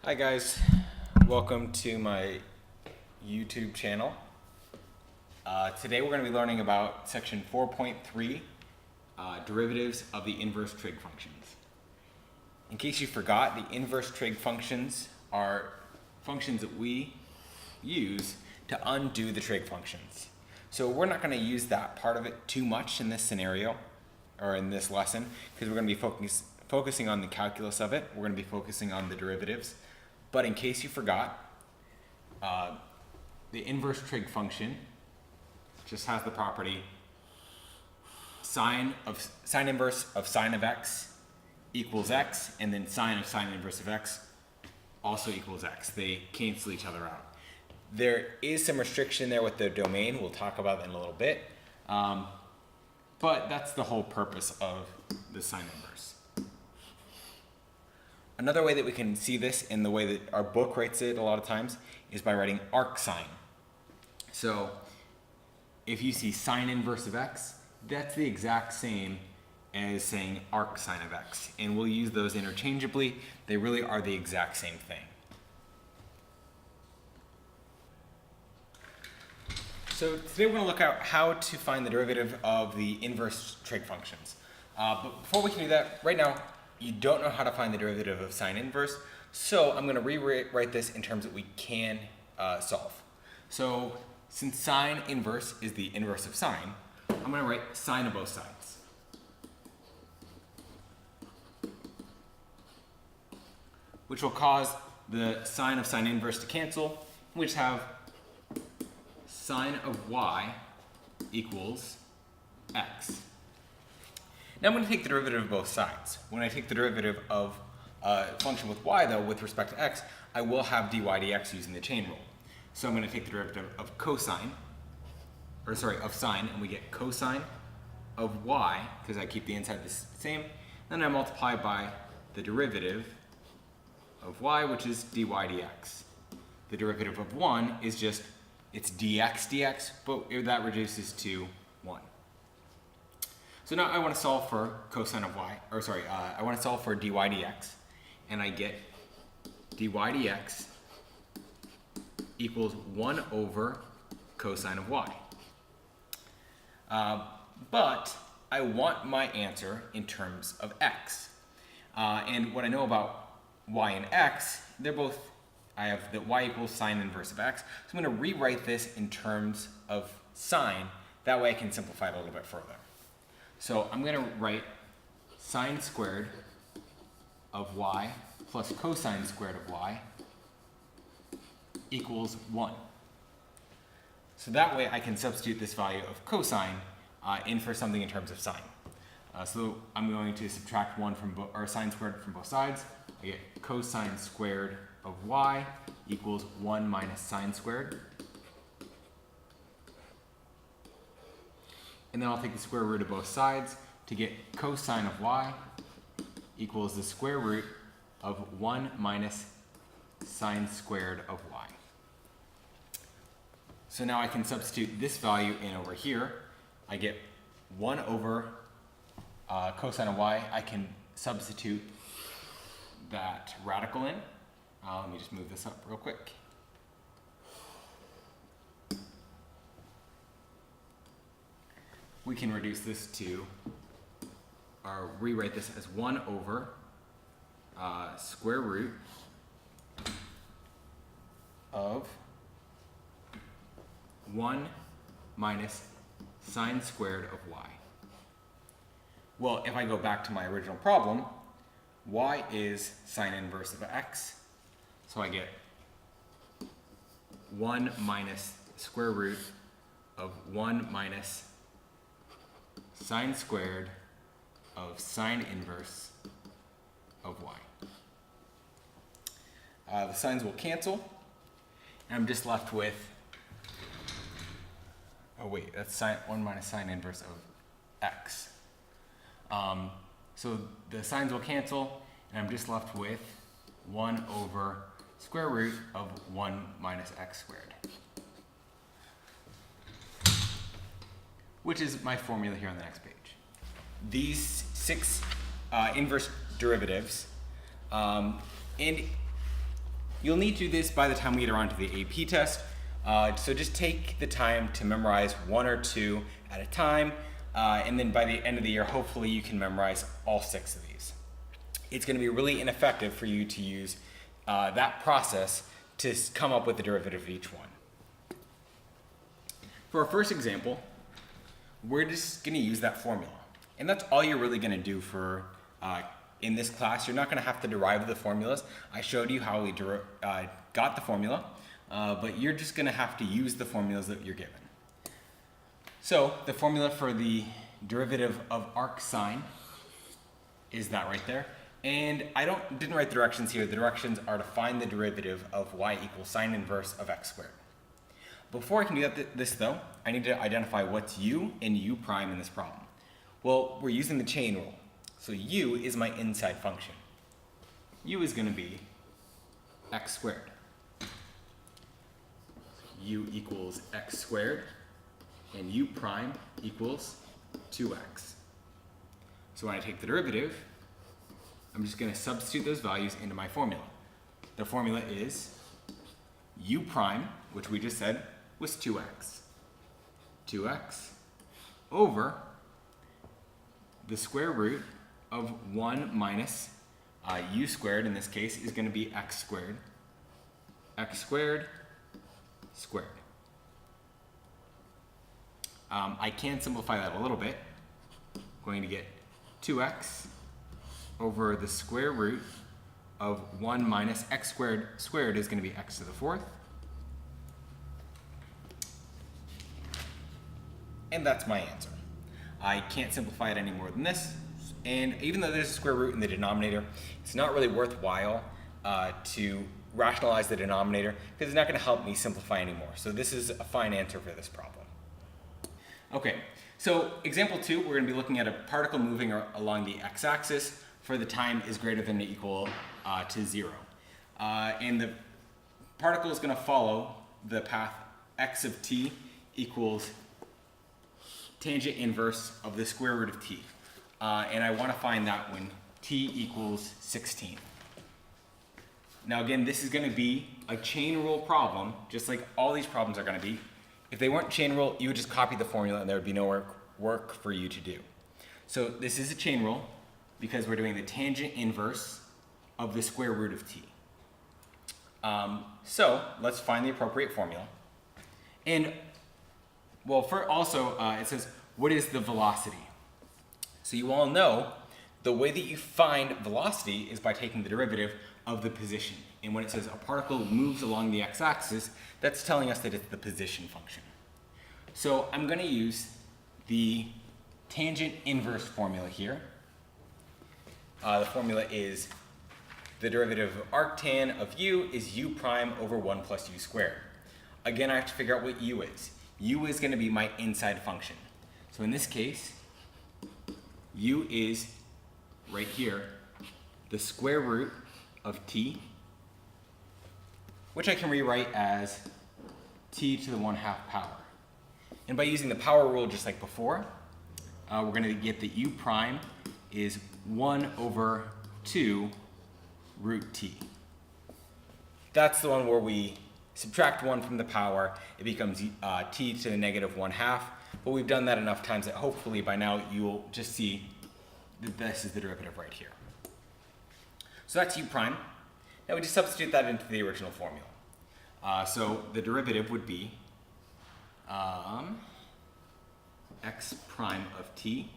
Hi guys, welcome to my YouTube channel. Today we're going to be learning about section 4.3, derivatives of the inverse trig functions. In case you forgot, the inverse trig functions are functions that we use to undo the trig functions. So we're not going to use that part of it too much in this scenario, or in this lesson, because we're going to be focusing on the calculus of it. We're going to be focusing on the derivatives. But in case you forgot, the inverse trig function just has the property sine inverse of sine of x equals x, and then sine of sine inverse of x also equals x. They cancel each other out. There is some restriction there with the domain. We'll talk about that in a little bit. But that's the whole purpose of the sine inverse. Another way that we can see this in the way that our book writes it a lot of times is by writing arc sine. So if you see sine inverse of x, that's the exact same as saying arc sine of x. And we'll use those interchangeably. They really are the exact same thing. So today we're going to look at how to find the derivative of the inverse trig functions. But before we can do that, right now, you don't know how to find the derivative of sine inverse, so I'm going to rewrite this in terms that we can solve. So since sine inverse is the inverse of sine, I'm going to write sine of both sides. Which will cause the sine of sine inverse to cancel, which have sine of y equals x. Now I'm going to take the derivative of both sides. When I take the derivative of a function with y, though, with respect to x, I will have dy dx using the chain rule. So I'm going to take the derivative of of sine, and we get cosine of y, because I keep the inside the same. Then I multiply by the derivative of y, which is dy dx. The derivative of 1 is just, it's dx, but that reduces to 1. So now I want to solve for cosine of y, I want to solve for dy dx, and I get dy dx equals 1 over cosine of y. But I want my answer in terms of x. And what I know about y and x, I have that y equals sine inverse of x. So I'm going to rewrite this in terms of sine. That way I can simplify it a little bit further. So I'm going to write sine squared of y plus cosine squared of y equals 1. So that way I can substitute this value of cosine in for something in terms of sine. So I'm going to subtract 1 from sine squared from both sides. I get cosine squared of y equals 1 minus sine squared. And then I'll take the square root of both sides to get cosine of y equals the square root of 1 minus sine squared of y. So now I can substitute this value in over here. I get 1 over cosine of y. I can substitute that radical in. Let me just move this up real quick. We can reduce this to, or rewrite this as 1 over square root of 1 minus sine squared of y. Well, if I go back to my original problem, y is sine inverse of x, so I get 1 minus square root of 1 minus sine squared of sine inverse of y. The signs will cancel, and I'm just left with, that's 1 minus sine inverse of x. So the signs will cancel, and I'm just left with 1 over square root of 1 minus x squared, which is my formula here on the next page. These 6 inverse derivatives, and You'll need to do this by the time we get around to the AP test. So just take the time to memorize 1 or 2 at a time, and then by the end of the year, hopefully you can memorize all 6 of these. It's going to be really ineffective for you to use that process to come up with the derivative of each one. For our first example, we're just going to use that formula. And that's all you're really going to do for in this class. You're not going to have to derive the formulas. I showed you how we got the formula, but you're just going to have to use the formulas that you're given. So the formula for the derivative of arc sine is that right there. And I didn't write the directions here. The directions are to find the derivative of y equals sine inverse of x squared. Before I can do this though, I need to identify what's u and u prime in this problem. Well, we're using the chain rule. So u is my inside function. U is going to be x squared. U equals x squared, and u prime equals 2x. So when I take the derivative, I'm just going to substitute those values into my formula. The formula is u prime, which we just said was 2x. 2x over the square root of 1 minus u squared, in this case, is going to be x squared. X squared squared. I can simplify that a little bit. I'm going to get 2x over the square root of 1 minus x squared squared is going to be x to the 4th. And that's my answer. I can't simplify it any more than this. And even though there's a square root in the denominator, it's not really worthwhile to rationalize the denominator because it's not going to help me simplify anymore. So this is a fine answer for this problem. Okay, so example 2, we're going to be looking at a particle moving along the x-axis for the time is greater than or equal to 0. And the particle is going to follow the path x of t equals tangent inverse of the square root of t. And I want to find that when t equals 16. Now again, this is going to be a chain rule problem, just like all these problems are going to be. If they weren't chain rule, you would just copy the formula and there would be no work for you to do. So this is a chain rule because we're doing the tangent inverse of the square root of t. So let's find the appropriate formula. And well, it says, what is the velocity? So you all know the way that you find velocity is by taking the derivative of the position. And when it says a particle moves along the x-axis, that's telling us that it's the position function. So I'm going to use the tangent inverse formula here. The formula is the derivative of arctan of u is u prime over 1 plus u squared. Again, I have to figure out what u is. U is going to be my inside function. So in this case, u is right here, the square root of t, which I can rewrite as t to the 1/2 power. And by using the power rule just like before, we're going to get that u prime is 1 over 2 root t. That's the one where we subtract 1 from the power, it becomes t to the negative 1/2. But we've done that enough times that hopefully by now you'll just see that this is the derivative right here. So that's u prime. Now we just substitute that into the original formula. So the derivative would be x prime of t.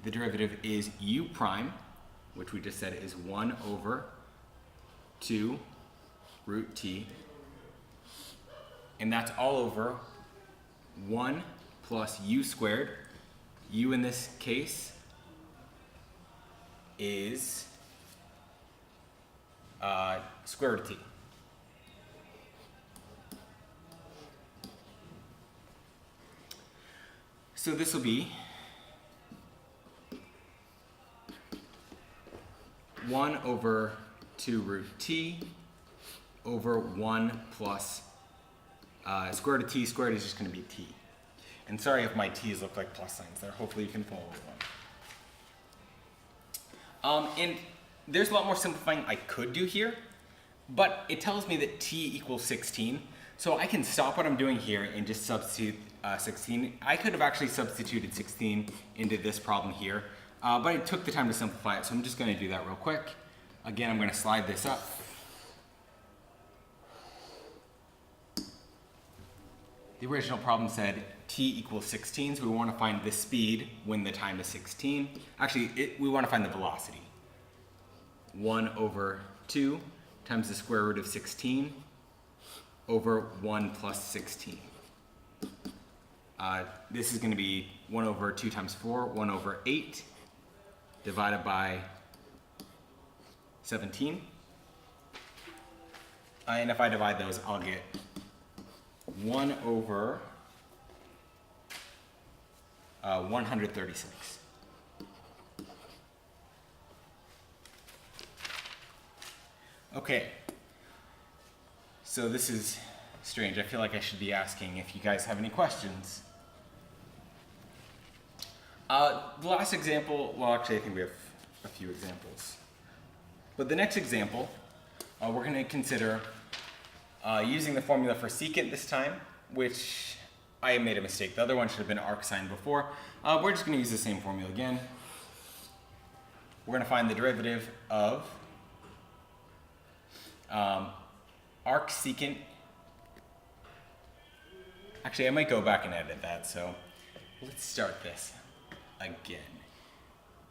The derivative is u prime, which we just said is 1 over 2 root t. And that's all over 1 plus u squared. U in this case is square root of t. So this will be 1 over 2 root t over 1 plus square root of t squared is just going to be t. And sorry if my t's look like plus signs there. Hopefully you can follow along. And there's a lot more simplifying I could do here, but it tells me that t equals 16, so I can stop what I'm doing here and just substitute 16. I could have actually substituted 16 into this problem here, but I took the time to simplify it, so I'm just going to do that real quick. Again, I'm going to slide this up. The original problem said t equals 16, so we want to find the speed when the time is 16. Actually, we want to find the velocity. 1 over 2 times the square root of 16 over 1 plus 16. This is going to be 1 over 2 times 4, 1 over 8 divided by 17. And if I divide those, I'll get 1 over 136. Okay, so this is strange. I feel like I should be asking if you guys have any questions. The last example, well, actually I think we have a few examples. But the next example, we're going to consider using the formula for secant this time, which I made a mistake. The other one should have been arcsine before. We're just going to use the same formula again. We're going to find the derivative of arc secant. Actually, I might go back and edit that, so let's start this again.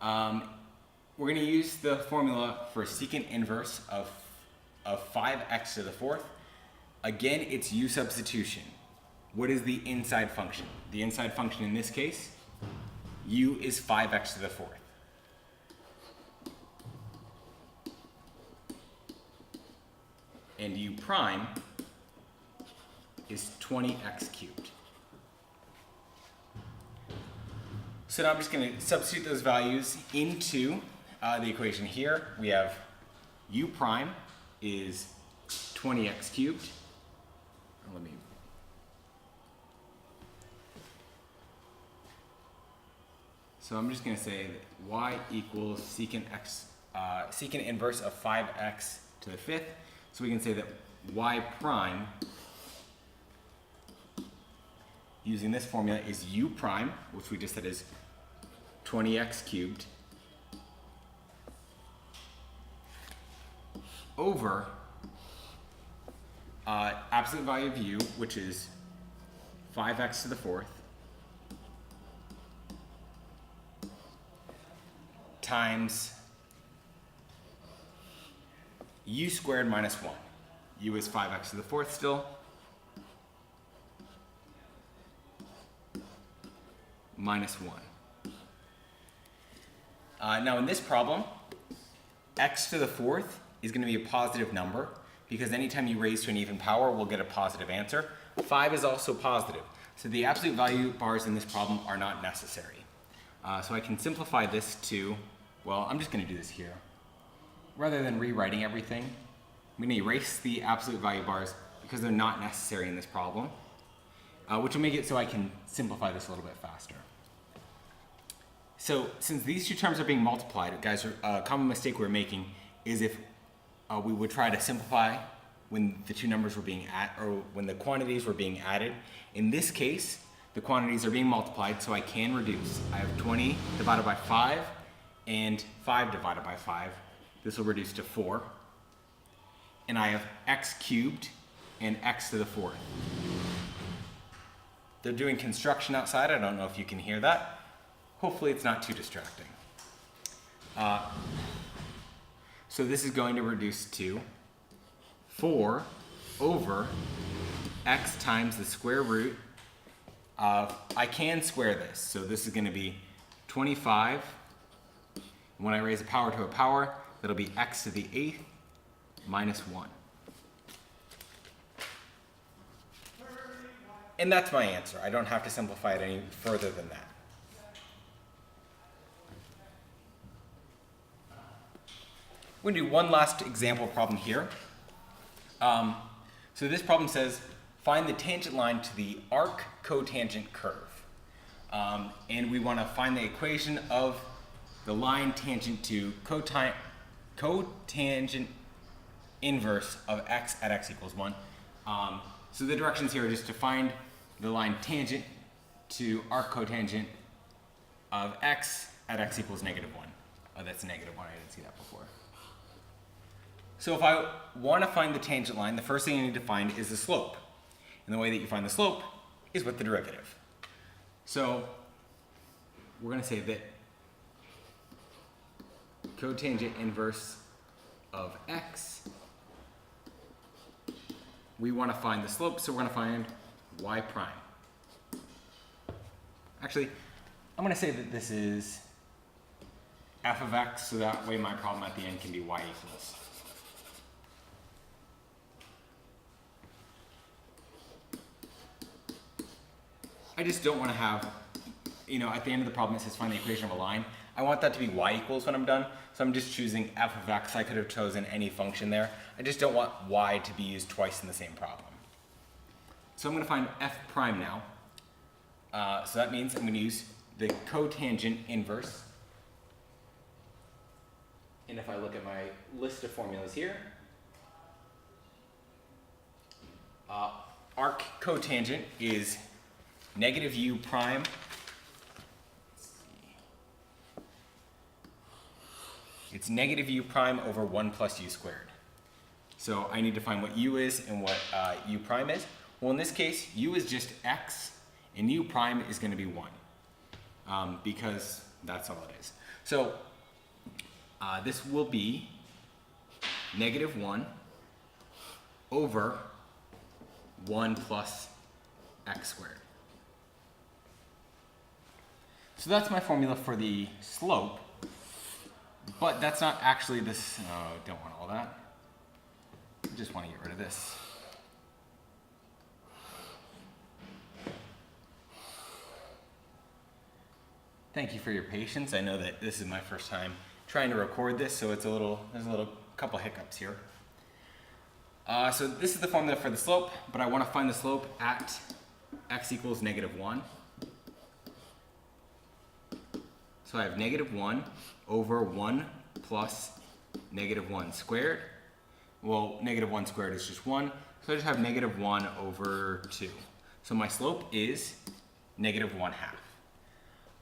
We're going to use the formula for secant inverse of 5x to the fourth. Again, it's u substitution. What is the inside function? The inside function in this case, u is 5x to the fourth. And u prime is 20x cubed. So now I'm just going to substitute those values into the equation here. We have u prime is 20x cubed. So I'm just going to say that y equals secant inverse of 5x to the fifth. So we can say that y prime, using this formula, is u prime, which we just said is 20x cubed, over absolute value of u, which is 5x to the fourth, times u squared minus 1. U is 5x to the fourth still. Minus 1. Now in this problem, x to the fourth is going to be a positive number because anytime you raise to an even power, we'll get a positive answer. 5 is also positive. So the absolute value bars in this problem are not necessary. So I can simplify this to, well, I'm just going to do this here. Rather than rewriting everything, I'm going to erase the absolute value bars because they're not necessary in this problem, which will make it so I can simplify this a little bit faster. So since these two terms are being multiplied, guys, a common mistake we're making is if we would try to simplify when the two numbers were being or when the quantities were being added. In this case, the quantities are being multiplied, so I can reduce. I have 20 divided by 5 and 5 divided by 5. This will reduce to 4. And I have x cubed and x to the fourth. They're doing construction outside. I don't know if you can hear that. Hopefully it's not too distracting. So this is going to reduce to 4 over x times the square root of, I can square this. So this is going to be 25. When I raise a power to a power, that'll be x to the 8th minus 1. And that's my answer. I don't have to simplify it any further than that. We're going to do one last example problem here. So this problem says, find the tangent line to the arc cotangent curve. And we want to find the equation of the line tangent to cotangent inverse of x at x equals 1. So the directions here are just to find the line tangent to arc cotangent of x at x equals -1. Oh, that's -1. I didn't see that before. So if I want to find the tangent line, the first thing I need to find is the slope. And the way that you find the slope is with the derivative. So we're going to say that cotangent inverse of x, we want to find the slope, so we're going to find y prime. Actually, I'm going to say that this is f of x, so that way my problem at the end can be y equals. I just don't want to have, at the end of the problem it says find the equation of a line. I want that to be y equals when I'm done, so I'm just choosing f of x. I could have chosen any function there. I just don't want y to be used twice in the same problem. So I'm going to find f prime now. So that means I'm going to use the cotangent inverse. And if I look at my list of formulas here, arc cotangent is negative u prime. It's negative u prime over 1 plus u squared. So I need to find what u is and what u prime is. Well, in this case, u is just x, and u prime is going to be 1, because that's all it is. So this will be -1 over 1 plus x squared. So that's my formula for the slope, but that's not actually this. Don't want all that. I just want to get rid of this. Thank you for your patience. I know that this is my first time trying to record this, so there's a couple hiccups here. So this is the formula for the slope, but I want to find the slope at x equals -1. So I have -1 over 1 plus -1 squared. Well, -1 squared is just 1, so I just have -1 over 2. So my slope is -1/2.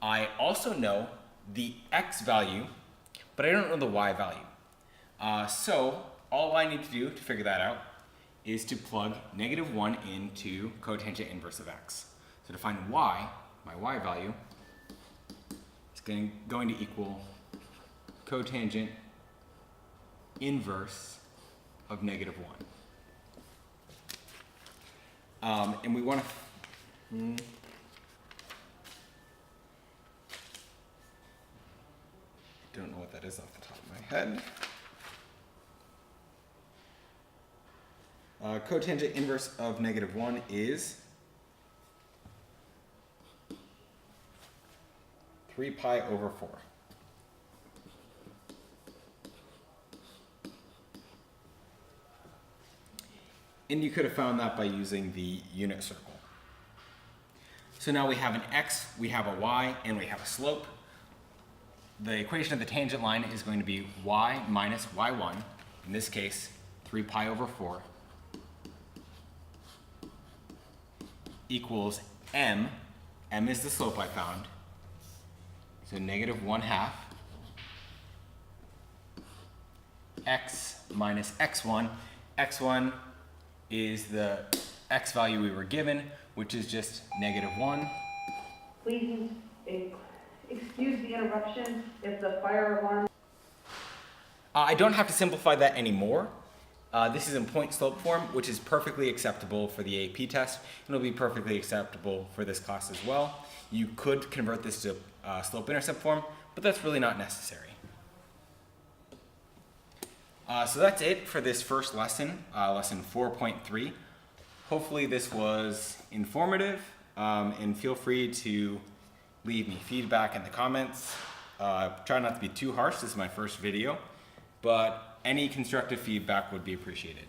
I also know the x value, but I don't know the y value. So all I need to do to figure that out is to plug -1 into cotangent inverse of x. So to find y, my y value is going to equal cotangent inverse of -1. And we want to... don't know what that is off the top of my head. Cotangent inverse of -1 is 3 pi over 4. And you could have found that by using the unit circle. So now we have an x, we have a y, and we have a slope. The equation of the tangent line is going to be y minus y1, in this case 3 pi over 4, equals m. M is the slope I found, so -1/2 x minus x1. x1 is the x value we were given, which is just -1. Please excuse the interruption. If the fire alarm... I don't have to simplify that anymore. This is in point slope form, which is perfectly acceptable for the AP test, and it'll be perfectly acceptable for this class as well. You could convert this to slope-intercept form, but that's really not necessary. So that's it for this first lesson, lesson 4.3. Hopefully this was informative, and feel free to leave me feedback in the comments. Try not to be too harsh, this is my first video, but any constructive feedback would be appreciated.